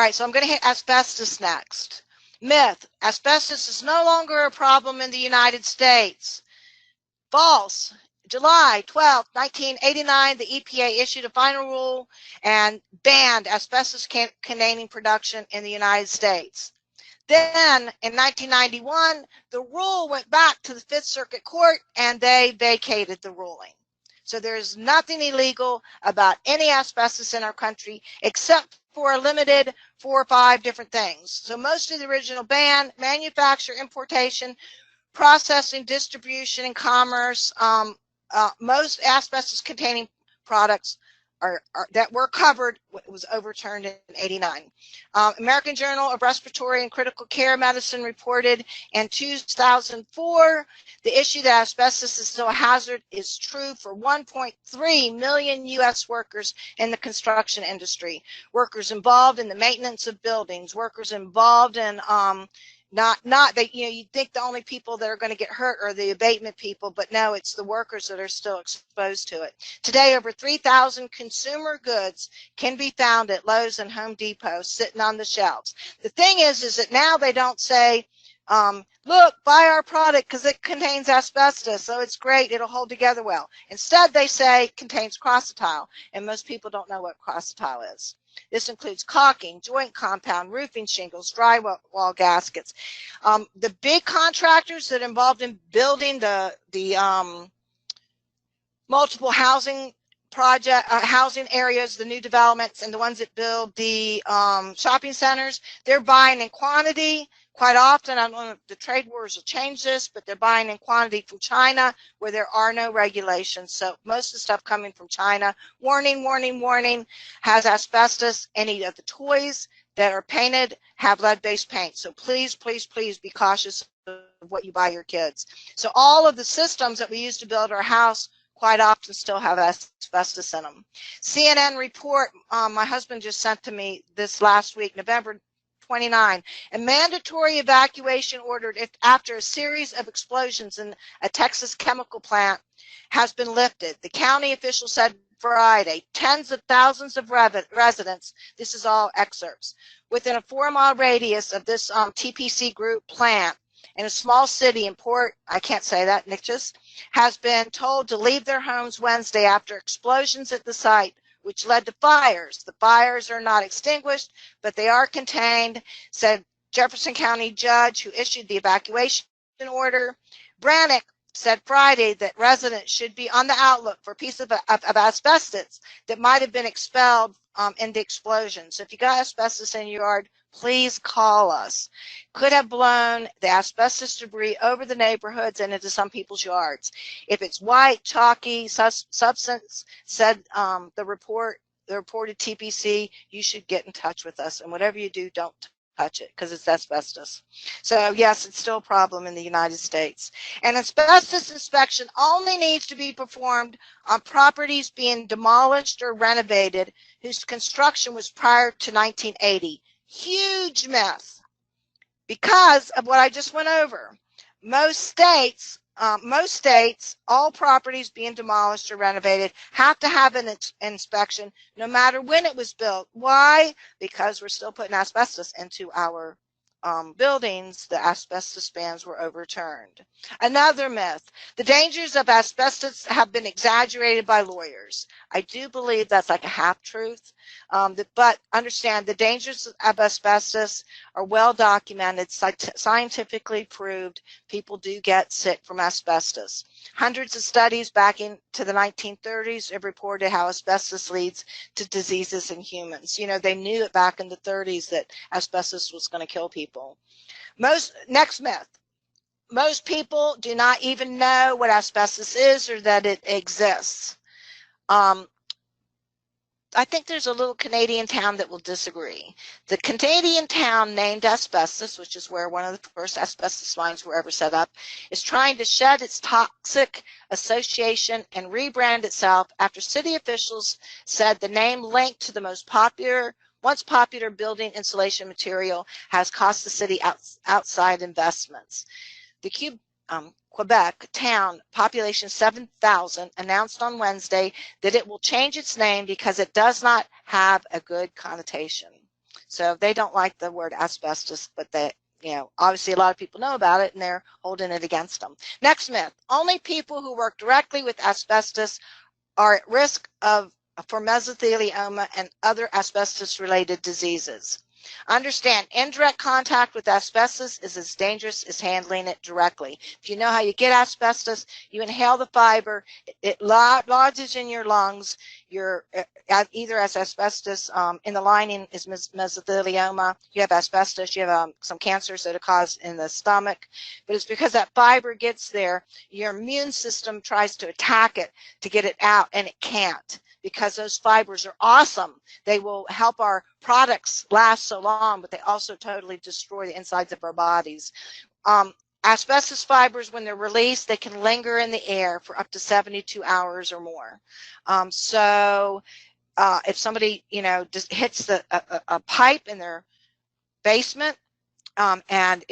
right, so I'm going to hit asbestos next. Myth: asbestos is no longer a problem in the United States. False. July 12, 1989, the EPA issued a final rule and banned asbestos-containing production in the United States. Then, in 1991, the rule went back to the Fifth Circuit Court, and they vacated the ruling. So there's nothing illegal about any asbestos in our country, except for a limited 4 or 5 different things. So most of the original ban: manufacture, importation, processing, distribution, and commerce. Most asbestos-containing products that were covered was overturned in '89. American Journal of Respiratory and Critical Care Medicine reported in 2004 the issue that asbestos is still a hazard is true for 1.3 million U.S. workers in the construction industry, workers involved in the maintenance of buildings, workers involved in not that, you'd think the only people that are going to get hurt are the abatement people, but no, it's the workers that are still exposed to it. Today, over 3,000 consumer goods can be found at Lowe's and Home Depot sitting on the shelves. The thing is that now they don't say, look, buy our product because it contains asbestos, so it's great, it'll hold together well. Instead, they say contains crocetile, and most people don't know what crocetile is. This includes caulking, joint compound, roofing shingles, drywall gaskets. The big contractors that are involved in building the multiple housing housing areas, the new developments, and the ones that build the shopping centers, they're buying in quantity. Quite often, I don't know if the trade wars will change this, but they're buying in quantity from China, where there are no regulations. So most of the stuff coming from China, warning, warning, warning, has asbestos. Any of the toys that are painted have lead-based paint. So please, please, please be cautious of what you buy your kids. So all of the systems that we use to build our house quite often still have asbestos in them. CNN report, my husband just sent to me this last week, November 29, a mandatory evacuation ordered after a series of explosions in a Texas chemical plant has been lifted. The county official said Friday, tens of thousands of residents, this is all excerpts, within a 4-mile radius of this TPC group plant in a small city in I can't say that, Niches, has been told to leave their homes Wednesday after explosions at the site, which led to fires. The fires are not extinguished, but they are contained, said Jefferson County judge who issued the evacuation order. Brannick said Friday that residents should be on the outlook for a piece of asbestos that might have been expelled in the explosion. So if you got asbestos in your yard, please call us. Could have blown the asbestos debris over the neighborhoods and into some people's yards. If it's white, chalky substance, said the reported TPC, you should get in touch with us. And whatever you do, don't touch it because it's asbestos. So yes, it's still a problem in the United States. An asbestos inspection only needs to be performed on properties being demolished or renovated whose construction was prior to 1980. Huge myth because of what I just went over. Most states, all properties being demolished or renovated have to have an inspection no matter when it was built. Why? Because we're still putting asbestos into our buildings. The asbestos bans were overturned. Another myth, the dangers of asbestos have been exaggerated by lawyers. I do believe that's like a half-truth, but understand the dangers of asbestos are well documented, scientifically proved. People do get sick from asbestos. Hundreds of studies back into the 1930s have reported how asbestos leads to diseases in humans. You know, they knew it back in the 30s that asbestos was going to kill people. Next myth, most people do not even know what asbestos is or that it exists. I think there's a little Canadian town that will disagree. The Canadian town named Asbestos, which is where one of the first asbestos mines were ever set up, is trying to shed its toxic association and rebrand itself after city officials said the name linked to the once popular building insulation material has cost the city outside investments. The Quebec town, population 7,000, announced on Wednesday that it will change its name because it does not have a good connotation. So they don't like the word asbestos, but they, you know, obviously a lot of people know about it and they're holding it against them. Next myth, only people who work directly with asbestos are at risk for mesothelioma and other asbestos-related diseases. Understand, indirect contact with asbestos is as dangerous as handling it directly. If you know how you get asbestos, you inhale the fiber, it lodges in your lungs. You're either as asbestos in the lining is mesothelioma. You have asbestos. You have some cancers that are caused in the stomach, but it's because that fiber gets there. Your immune system tries to attack it to get it out, and it can't, because those fibers are awesome. They will help our products last so long, but they also totally destroy the insides of our bodies. Asbestos fibers, when they're released, they can linger in the air for up to 72 hours or more. If somebody, you know, just hits a pipe in their basement, and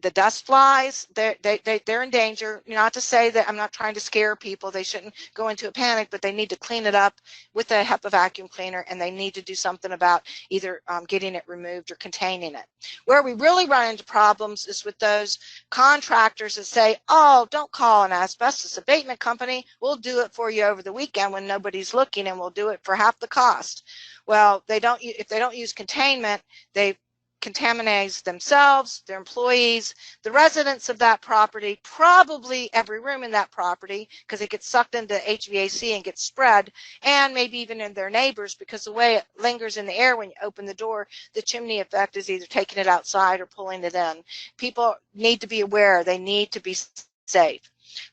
the dust flies, they're in danger. Not to say that I'm not trying to scare people. They shouldn't go into a panic, but they need to clean it up with a HEPA vacuum cleaner, and they need to do something about either getting it removed or containing it. Where we really run into problems is with those contractors that say, oh, don't call an asbestos abatement company. We'll do it for you over the weekend when nobody's looking, and we'll do it for half the cost. Well, if they don't use containment, they contaminates themselves, their employees, the residents of that property, probably every room in that property, because it gets sucked into HVAC and gets spread, and maybe even in their neighbors, because the way it lingers in the air when you open the door, the chimney effect is either taking it outside or pulling it in. People need to be aware. They need to be safe.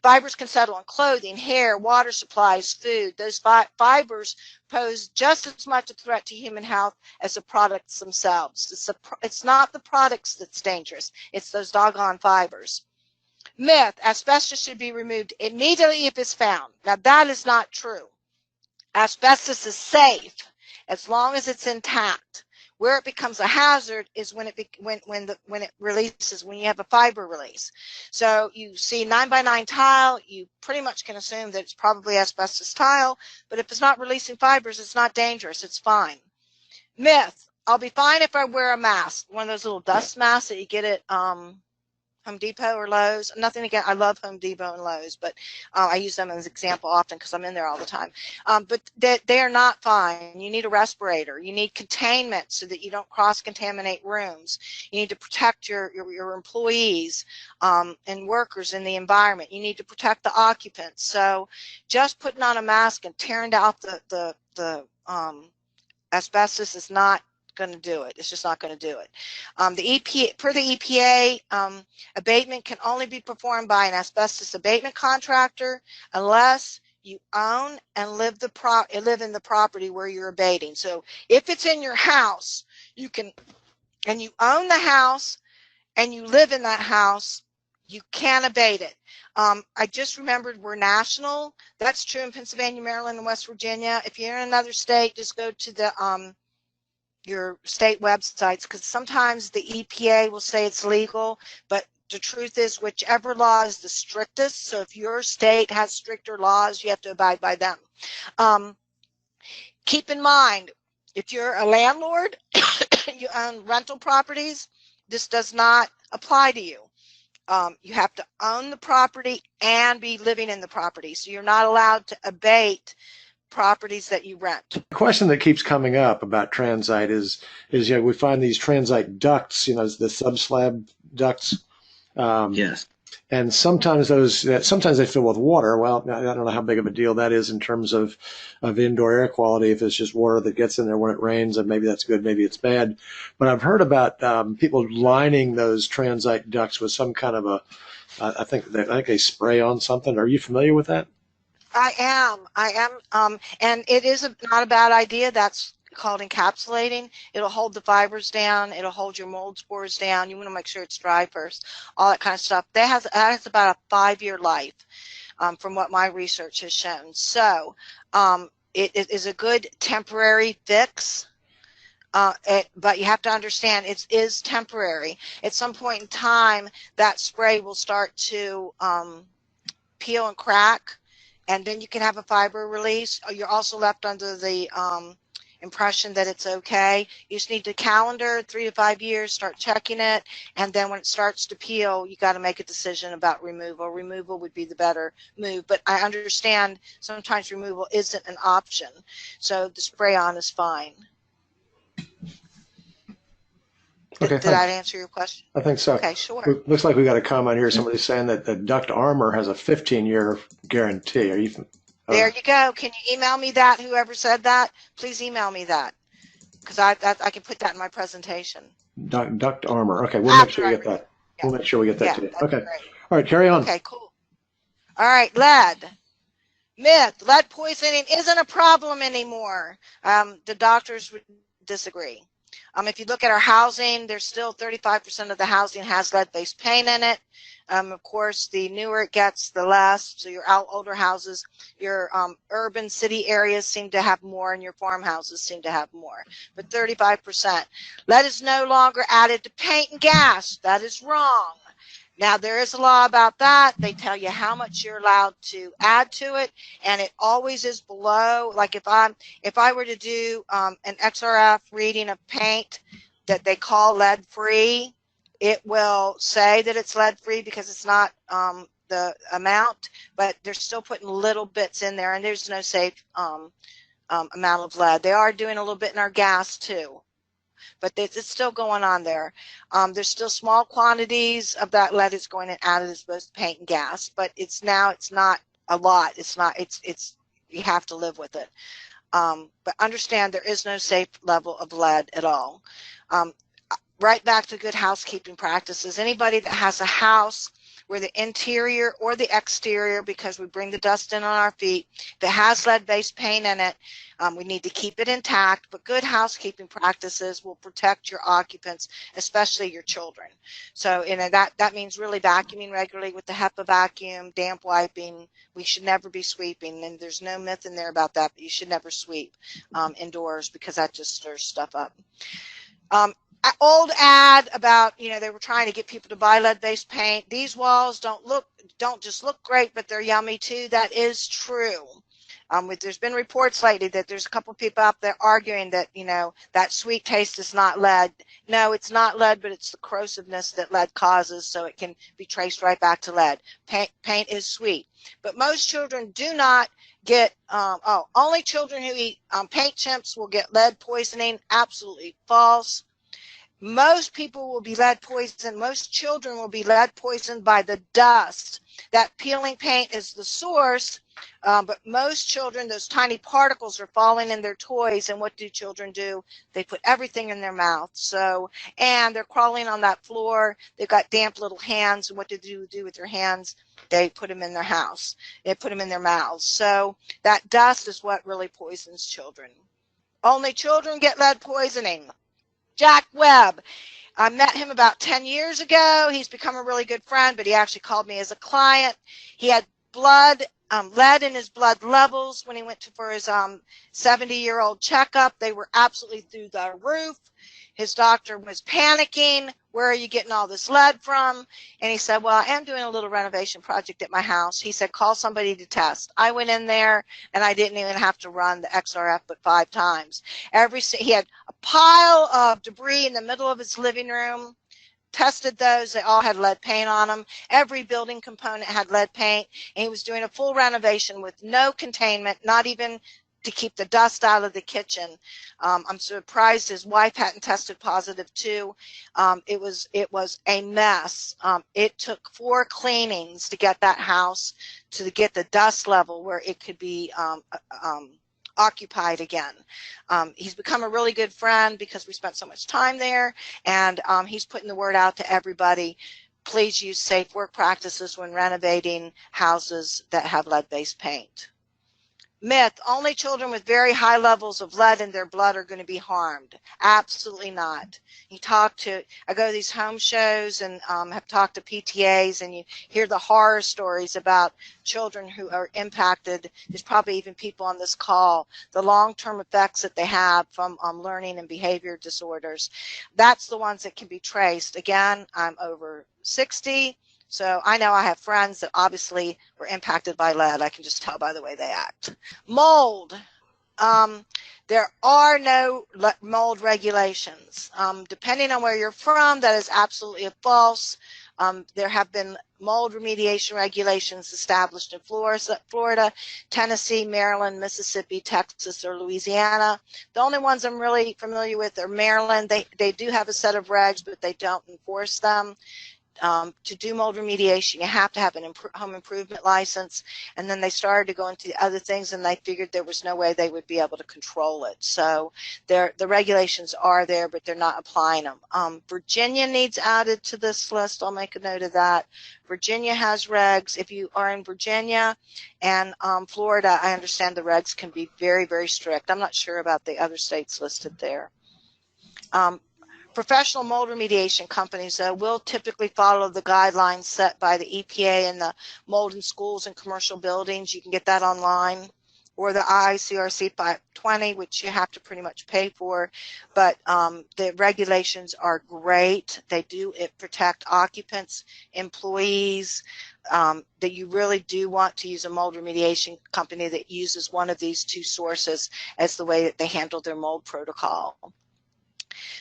Fibers can settle on clothing, hair, water supplies, food. Those fibers pose just as much a threat to human health as the products themselves. It's not the products that's dangerous. It's those doggone fibers. Myth, asbestos should be removed immediately if it's found. Now, that is not true. Asbestos is safe as long as it's intact. Where it becomes a hazard is when it releases, when you have a fiber release. So you see 9x9 tile, you pretty much can assume that it's probably asbestos tile, but if it's not releasing fibers, it's not dangerous, it's fine. Myth, I'll be fine if I wear a mask, one of those little dust masks that you get at Home Depot or Lowe's. Nothing again, I love Home Depot and Lowe's, but I use them as an example often because I'm in there all the time. But they are not fine. You need a respirator. You need containment so that you don't cross-contaminate rooms. You need to protect your employees and workers in the environment. You need to protect the occupants. So just putting on a mask and tearing out the asbestos is not going to do it. It's just not going to do it. Per the EPA, abatement can only be performed by an asbestos abatement contractor unless you own and live in the property where you're abating. So if it's in your house, and you own the house and you live in that house, you can abate it. I just remembered we're national. That's true in Pennsylvania, Maryland, and West Virginia. If you're in another state, just go to the your state websites, because sometimes the EPA will say it's legal, but the truth is whichever law is the strictest. So if your state has stricter laws, you have to abide by them. Keep in mind, if you're a landlord, you own rental properties, this does not apply to you. You have to own the property and be living in the property. So you're not allowed to abate properties that you rent. The question that keeps coming up about transite is we find these transite ducts, the subslab ducts. Yes. And sometimes they fill with water. Well, I don't know how big of a deal that is in terms of indoor air quality. If it's just water that gets in there when it rains, and maybe that's good, maybe it's bad. But I've heard about people lining those transite ducts with some kind of I think they spray on something. Are you familiar with that? I am, and it is not a bad idea. That's called encapsulating. It'll hold the fibers down. It'll hold your mold spores down. You want to make sure it's dry first, all that kind of stuff. That has about a 5-year life, from what my research has shown. So it is a good temporary fix. But you have to understand it is temporary. At some point in time, that spray will start to peel and crack, and then you can have a fiber release. You're also left under the impression that it's okay. You just need to calendar 3 to 5 years, start checking it, and then when it starts to peel, you got to make a decision about removal. Removal would be the better move, but I understand sometimes removal isn't an option, so the spray-on is fine. Okay, Did I answer your question? I think so. Okay, sure. Looks like we got a comment here. Somebody's saying that the duct armor has a 15-year guarantee. Are you? There you go. Can you email me that? Whoever said that, please email me that, because I can put that in my presentation. Duct armor. Okay, we'll make sure we get that. Yeah. We'll make sure we get that today. Okay. Great. All right, carry on. Okay, cool. All right, lead. Myth: lead poisoning isn't a problem anymore. The doctors would disagree. If you look at our housing, there's still 35% of the housing has lead-based paint in it. Of course, the newer it gets, the less. So your older houses, your urban city areas seem to have more, and your farmhouses seem to have more. But 35%. Lead is no longer added to paint and gas. That is wrong. Now, there is a law about that. They tell you how much you're allowed to add to it, and it always is below. Like if I were to do an XRF reading of paint that they call lead-free, it will say that it's lead-free because it's not the amount, but they're still putting little bits in there, and there's no safe amount of lead. They are doing a little bit in our gas, too. But it's still going on there. There's still small quantities of that lead is going in added as both paint and gas, but it's not a lot. It's you have to live with it. But understand there is no safe level of lead at all. Right back to good housekeeping practices. Anybody that has a house where the interior or the exterior, because we bring the dust in on our feet, that has lead-based paint in it, we need to keep it intact, but good housekeeping practices will protect your occupants, especially your children. So that means really vacuuming regularly with the HEPA vacuum, damp wiping. We should never be sweeping, and there's no myth in there about that, but you should never sweep indoors because that just stirs stuff up. Old ad about, they were trying to get people to buy lead-based paint. These walls don't just look great, but they're yummy too. That is true. There's been reports lately that there's a couple of people out there arguing that, that sweet taste is not lead. No, it's not lead, but it's the corrosiveness that lead causes, so it can be traced right back to lead. Paint is sweet. But most children do not get, only children who eat paint chips will get lead poisoning. Absolutely false. Most people will be lead poisoned. Most children will be lead poisoned by the dust. That peeling paint is the source, but most children, those tiny particles are falling in their toys, and what do children do? They put everything in their mouth. And they're crawling on that floor. They've got damp little hands, and what do they do with their hands? They put them in their house. They put them in their mouths. So that dust is what really poisons children. Only children get lead poisoning. Jack Webb. I met him about 10 years ago. He's become a really good friend, but he actually called me as a client. He had lead in his blood levels when he went for his 70-year-old checkup. They were absolutely through the roof. His doctor was panicking. Where are you getting all this lead from? And he said, well, I am doing a little renovation project at my house. He said, call somebody to test. I went in there, and I didn't even have to run the XRF but 5 times. He had a pile of debris in the middle of his living room. Tested those. They all had lead paint on them. Every building component had lead paint. And he was doing a full renovation with no containment, not even to keep the dust out of the kitchen. I'm surprised his wife hadn't tested positive too. It was a mess. It took 4 cleanings to get that house to get the dust level where it could be occupied again. He's become a really good friend because we spent so much time there, and he's putting the word out to everybody. Please use safe work practices when renovating houses that have lead-based paint. Myth: only children with very high levels of lead in their blood are going to be harmed. Absolutely not. I go to these home shows and have talked to PTAs, and you hear the horror stories about children who are impacted. There's probably even people on this call, the long-term effects that they have from learning and behavior disorders. That's the ones that can be traced. Again, I'm over 60. So I know I have friends that obviously were impacted by lead. I can just tell by the way they act. Mold. There are no mold regulations. Depending on where you're from, that is absolutely false. There have been mold remediation regulations established in Florida, Tennessee, Maryland, Mississippi, Texas, or Louisiana. The only ones I'm really familiar with are Maryland. They do have a set of regs, but they don't enforce them. To do mold remediation, you have to have an home improvement license. And then they started to go into other things, and they figured there was no way they would be able to control it. So the regulations are there, but they're not applying them. Virginia needs added to this list. I'll make a note of that. Virginia has regs. If you are in Virginia and Florida, I understand the regs can be very, very strict. I'm not sure about the other states listed there. Professional mold remediation companies will typically follow the guidelines set by the EPA and the mold in schools and commercial buildings. You can get that online, or the ICRC 520, which you have to pretty much pay for. But the regulations are great. They do protect occupants, employees, that you really do want to use a mold remediation company that uses one of these two sources as the way that they handle their mold protocol.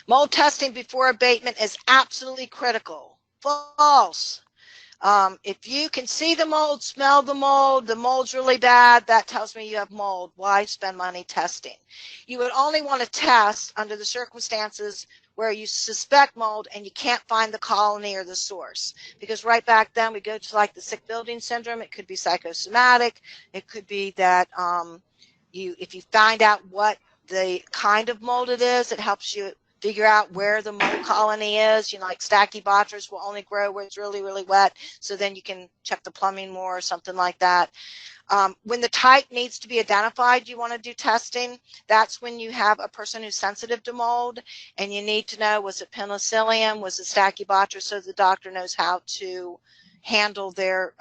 Mold testing before abatement is absolutely critical. False. If you can see the mold, smell the mold's really bad, that tells me you have mold. Why spend money testing? You would only want to test under the circumstances where you suspect mold and you can't find the colony or the source. Because right back then we go to like the sick building syndrome. It could be psychosomatic. It could be that if you find out what the kind of mold it is, it helps you figure out where the mold colony is. You know, like Stachybotrys will only grow where it's really, really wet. So then you can check the plumbing more or something like that. When the type needs to be identified, you want to do testing. That's when you have a person who's sensitive to mold, and you need to know, was it penicillium, was it Stachybotrys, so the doctor knows how to handle their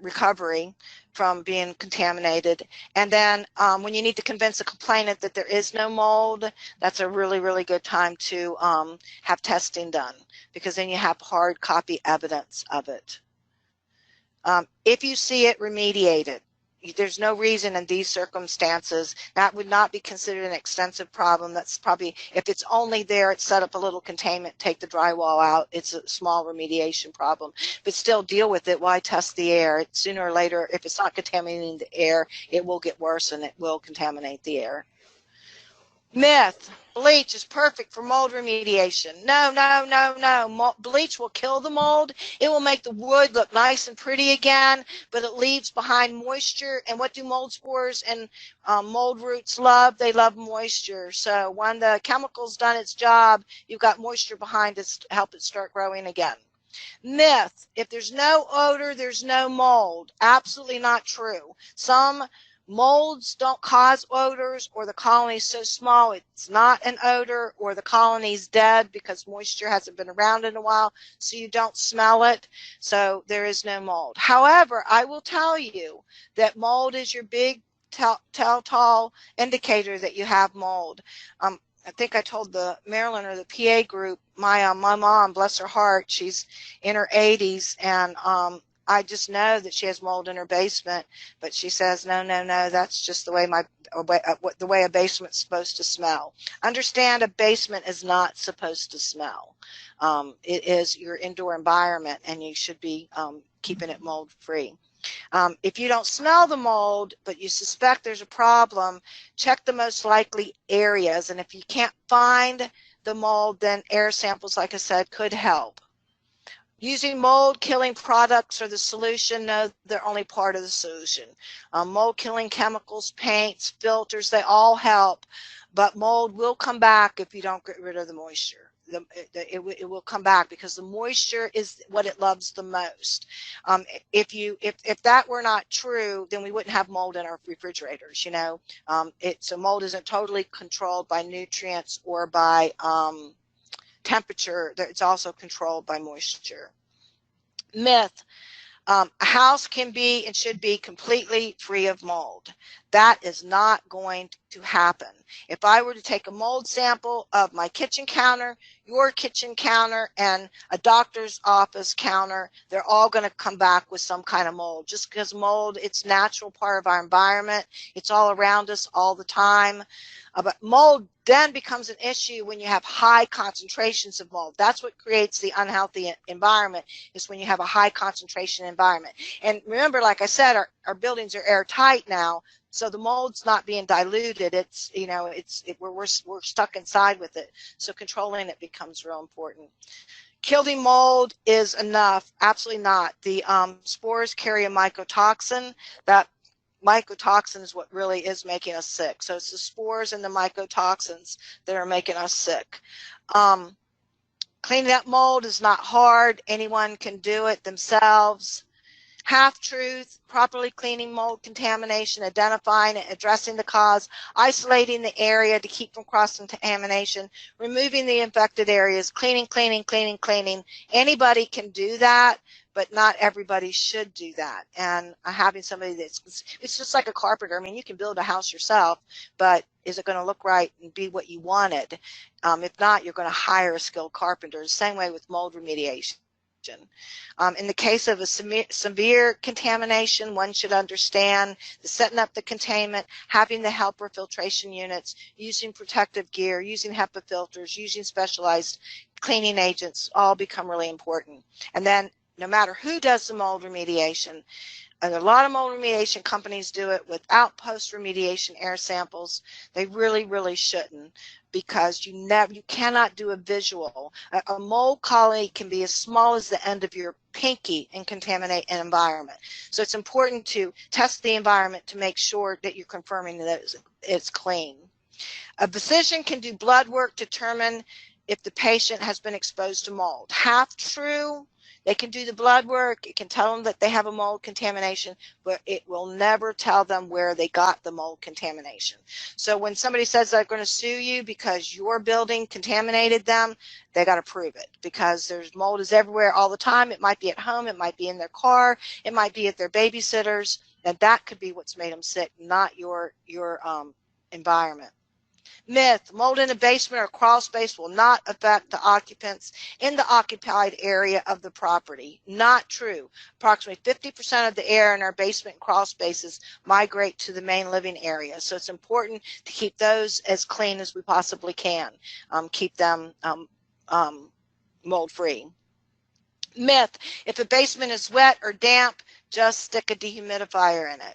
recovery from being contaminated. And then when you need to convince a complainant that there is no mold, that's a really, really good time to have testing done, because then you have hard copy evidence of it. If you see it, remediate it. There's no reason in these circumstances that would not be considered an extensive problem. That's probably, if it's only there, it's set up a little containment, take the drywall out. It's a small remediation problem, but still deal with it. Why test the air? Sooner or later, if it's not contaminating the air, it will get worse and it will contaminate the air. Myth: bleach is perfect for mold remediation. No, no, no, no. Bleach will kill the mold. It will make the wood look nice and pretty again, but it leaves behind moisture. And what do mold spores and mold roots love? They love moisture. So when the chemical's done its job, you've got moisture behind it to help it start growing again. Myth: if there's no odor, there's no mold. Absolutely not true. Some molds don't cause odors, or the colony's so small it's not an odor, or the colony's dead because moisture hasn't been around in a while, so you don't smell it. So there is no mold. However, I will tell you that mold is your big telltale indicator that you have mold. I think I told the Maryland or the PA group, my mom, bless her heart, she's in her 80s, and I just know that she has mold in her basement, but she says, no, no, no, that's just the way the way a basement's supposed to smell. Understand, a basement is not supposed to smell. It is your indoor environment, and you should be keeping it mold free. If you don't smell the mold, but you suspect there's a problem, check the most likely areas. And if you can't find the mold, then air samples, like I said, could help. Using mold-killing products are the solution. No, they're only part of the solution. Mold-killing chemicals, paints, filters, they all help. But mold will come back if you don't get rid of the moisture. It will come back because the moisture is what it loves the most. If that were not true, then we wouldn't have mold in our refrigerators. You know, so mold isn't totally controlled by nutrients or by temperature. It's also controlled by moisture. Myth: a house can be and should be completely free of mold. That is not going to happen. If I were to take a mold sample of my kitchen counter, your kitchen counter, and a doctor's office counter, they're all going to come back with some kind of mold. Just because mold, it's a natural part of our environment. It's all around us all the time. But mold then becomes an issue when you have high concentrations of mold. That's what creates the unhealthy environment, is when you have a high concentration environment. And remember, like I said, our buildings are airtight now, so the mold's not being diluted. It's, you know, we're stuck inside with it. So controlling it becomes real important. Killing mold is enough? Absolutely not. The spores carry a mycotoxin. That mycotoxin is what really is making us sick. So it's the spores and the mycotoxins that are making us sick. Cleaning up mold is not hard. Anyone can do it themselves. Half-truth: properly cleaning mold contamination, identifying and addressing the cause, isolating the area to keep from cross-contamination, removing the infected areas, cleaning. Anybody can do that, but not everybody should do that. And having somebody it's just like a carpenter. I mean, you can build a house yourself, but is it going to look right and be what you wanted? If not, you're going to hire a skilled carpenter. Same way with mold remediation. In the case of a severe contamination, one should understand the setting up the containment, having the helper filtration units, using protective gear, using HEPA filters, using specialized cleaning agents, all become really important. And then no matter who does the mold remediation, and a lot of mold remediation companies do it without post-remediation air samples. They really, really shouldn't, because you cannot do a visual. A mold colony can be as small as the end of your pinky and contaminate an environment. So it's important to test the environment to make sure that you're confirming that it's clean. A physician can do blood work to determine if the patient has been exposed to mold. Half true. They can do the blood work. It can tell them that they have a mold contamination, but it will never tell them where they got the mold contamination. So when somebody says they're going to sue you because your building contaminated them, they got to prove it, because there's mold is everywhere all the time. It might be at home. It might be in their car. It might be at their babysitters. And that could be what's made them sick, not your environment. Myth: mold in a basement or crawl space will not affect the occupants in the occupied area of the property. Not true. Approximately 50% of the air in our basement and crawl spaces migrate to the main living area. So it's important to keep those as clean as we possibly can. Keep them mold free. Myth: if a basement is wet or damp, just stick a dehumidifier in it.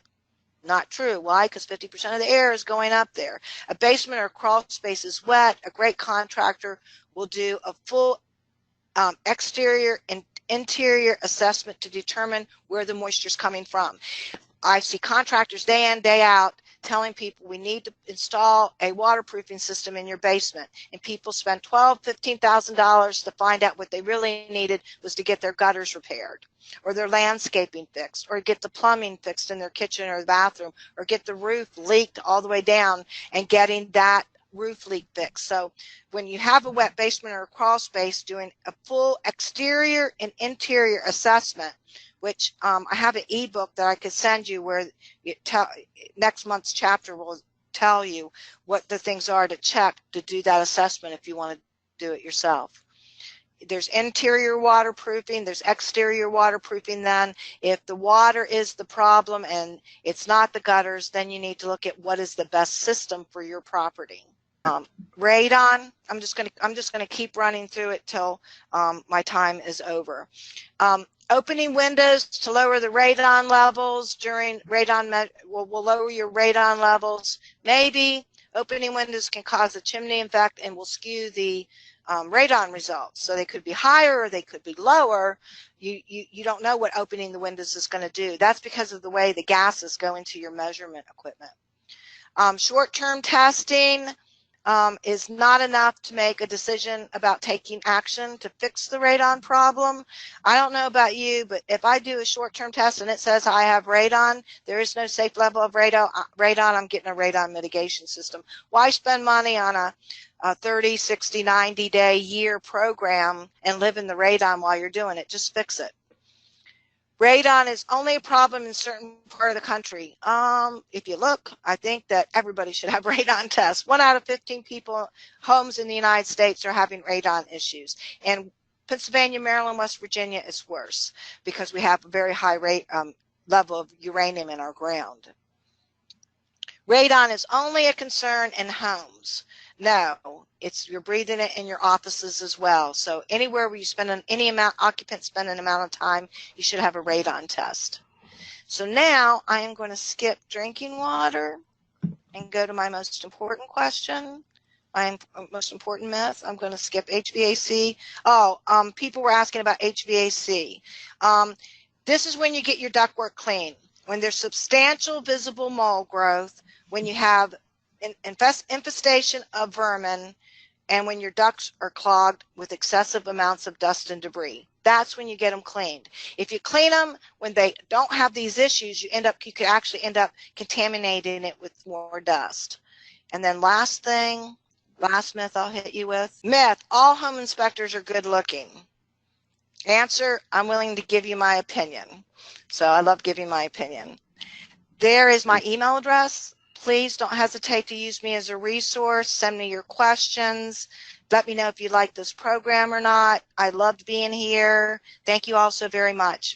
Not true. Why? Because 50% of the air is going up there. A basement or crawl space is wet. A great contractor will do a full exterior and interior assessment to determine where the moisture is coming from. I see contractors day in, day out telling people we need to install a waterproofing system in your basement, and people spend $12,000, $15,000 to find out what they really needed was to get their gutters repaired, or their landscaping fixed, or get the plumbing fixed in their kitchen or the bathroom, or get the roof leaked all the way down and getting that roof leak fixed. So when you have a wet basement or a crawl space, doing a full exterior and interior assessment, which I have an ebook that I could send you where next month's chapter will tell you what the things are to check to do that assessment if you want to do it yourself. There's interior waterproofing, there's exterior waterproofing. Then if the water is the problem and it's not the gutters, then you need to look at what is the best system for your property. Radon, I'm just gonna keep running through it till my time is over. Opening windows to lower the radon levels during radon will lower your radon levels. Maybe opening windows can cause a chimney effect and will skew the radon results. So they could be higher or they could be lower. You don't know what opening the windows is going to do. That's because of the way the gases go into your measurement equipment. Short-term testing is not enough to make a decision about taking action to fix the radon problem. I don't know about you, but if I do a short-term test and it says I have radon, there is no safe level of radon, I'm getting a radon mitigation system. Why spend money on a 30, 60, 90-day, year program and live in the radon while you're doing it? Just fix it. Radon is only a problem in certain part of the country. If you look, I think that everybody should have radon tests. 1 out of 15 people, homes in the United States are having radon issues. And Pennsylvania, Maryland, West Virginia is worse because we have a very high rate level of uranium in our ground. Radon is only a concern in homes. No, you're breathing it in your offices as well. So anywhere where you spend occupants spend an amount of time, you should have a radon test. So now I am going to skip drinking water and go to my most important question. My most important myth. I'm going to skip HVAC. People were asking about HVAC. This is when you get your ductwork clean. When there's substantial visible mold growth, when you have infestation of vermin, and when your ducts are clogged with excessive amounts of dust and debris. That's when you get them cleaned. If you clean them when they don't have these issues, you could actually end up contaminating it with more dust. And then last myth I'll hit you with. Myth, all home inspectors are good looking. Answer, I'm willing to give you my opinion. So I love giving my opinion. There is my email address. Please don't hesitate to use me as a resource. Send me your questions. Let me know if you like this program or not. I loved being here. Thank you all so very much.